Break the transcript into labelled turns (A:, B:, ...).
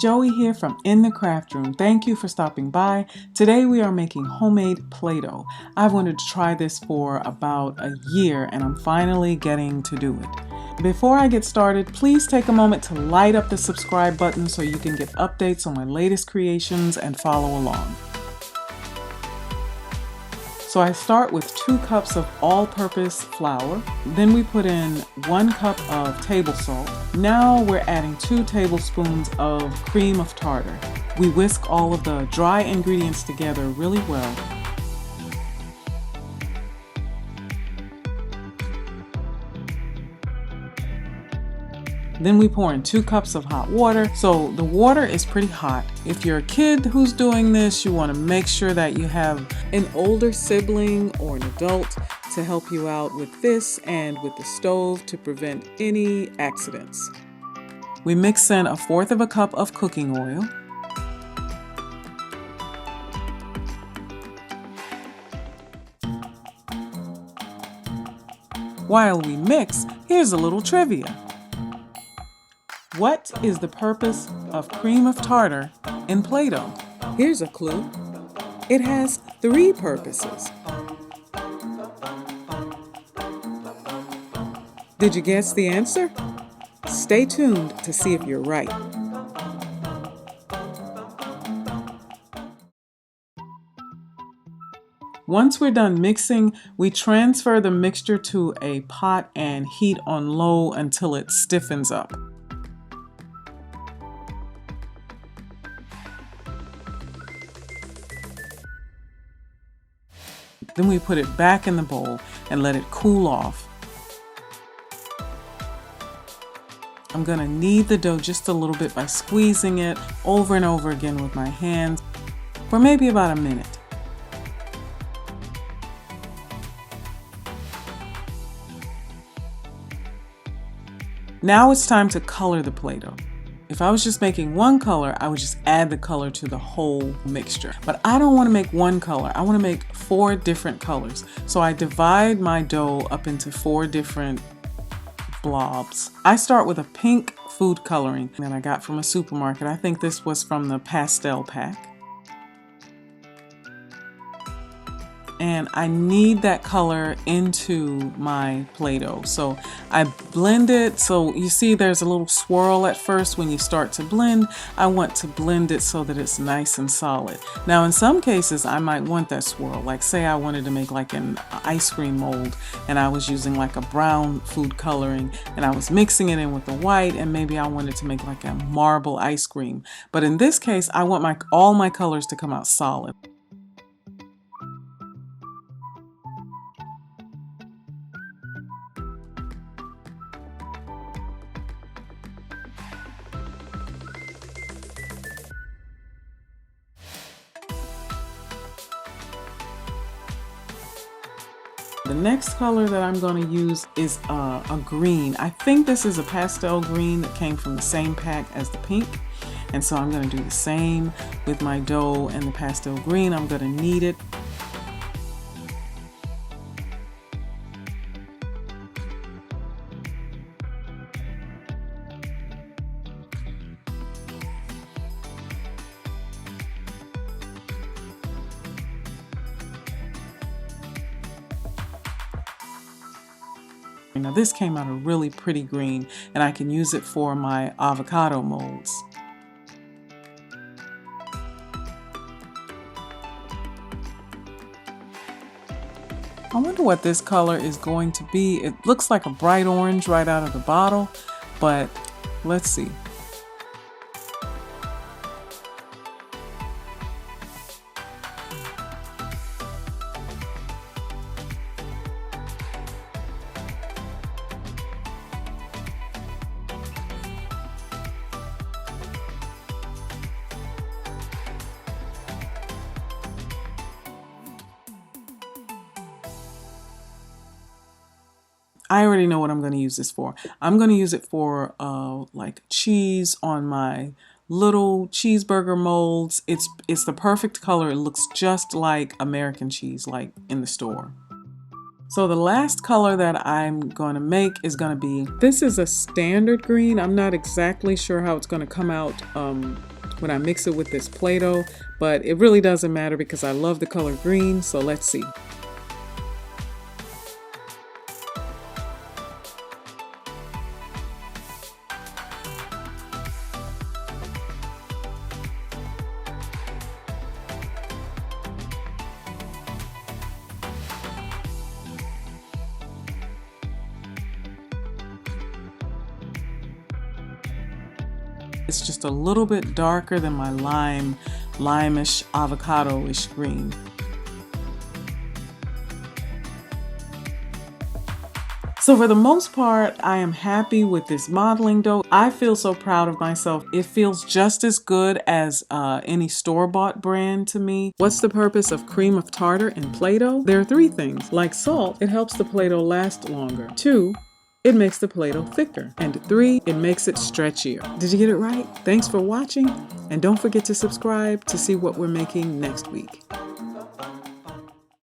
A: Joey here from In the Craft Room. Thank you for stopping by. Today we are making homemade Play-Doh. I've wanted to try this for about a year and I'm finally getting to do it. Before I get started, please take a moment to light up the subscribe button so you can get updates on my latest creations and follow along. So I start with 2 cups of all-purpose flour. Then we put in 1 cup of table salt. Now we're adding 2 tablespoons of cream of tartar. We whisk all of the dry ingredients together really well. Then we pour in 2 cups of hot water. So the water is pretty hot. If you're a kid who's doing this, you want to make sure that you have an older sibling or an adult to help you out with this and with the stove to prevent any accidents. We mix in 1/4 cup of cooking oil. While we mix, here's a little trivia. What is the purpose of cream of tartar in Play-Doh? Here's a clue. It has 3 purposes. Did you guess the answer? Stay tuned to see if you're right. Once we're done mixing, we transfer the mixture to a pot and heat on low until it stiffens up. Then we put it back in the bowl and let it cool off. I'm going to knead the dough just a little bit by squeezing it over and over again with my hands for maybe about a minute. Now it's time to color the Play-Doh. If I was just making 1 color, I would just add the color to the whole mixture. But I don't want to make 1 color. I want to make 4 different colors. So I divide my dough up into 4 different blobs. I start with a pink food coloring that I got from a supermarket. I think this was from the pastel pack. And I knead that color into my Play-Doh. So I blend it. So you see there's a little swirl at first when you start to blend. I want to blend it so that it's nice and solid. Now in some cases I might want that swirl. Like say I wanted to make like an ice cream mold and I was using like a brown food coloring and I was mixing it in with the white and maybe I wanted to make like a marble ice cream. But in this case I want all my colors to come out solid. The next color that I'm going to use is a green. I think this is a pastel green that came from the same pack as the pink. And so I'm going to do the same with my dough and the pastel green. I'm going to knead it. Now this came out a really pretty green and I can use it for my avocado molds. I wonder what this color is going to be. It looks like a bright orange right out of the bottle, but let's see. I already know what I'm going to use this for. I'm going to use it for like cheese on my little cheeseburger molds. It's the perfect color. It looks just like American cheese, like in the store. So the last color that I'm going to make is going to be, this is a standard green. I'm not exactly sure how it's going to come out when I mix it with this Play-Doh, but it really doesn't matter because I love the color green, so let's see. It's just a little bit darker than my limeish, avocado-ish green. So for the most part, I am happy with this modeling dough. I feel so proud of myself. It feels just as good as any store-bought brand to me. What's the purpose of cream of tartar and Play-Doh? There are 3 things. Like salt, it helps the Play-Doh last longer. 2, it makes the Play-Doh thicker. And 3, it makes it stretchier. Did you get it right? Thanks for watching, and don't forget to subscribe to see what we're making next week.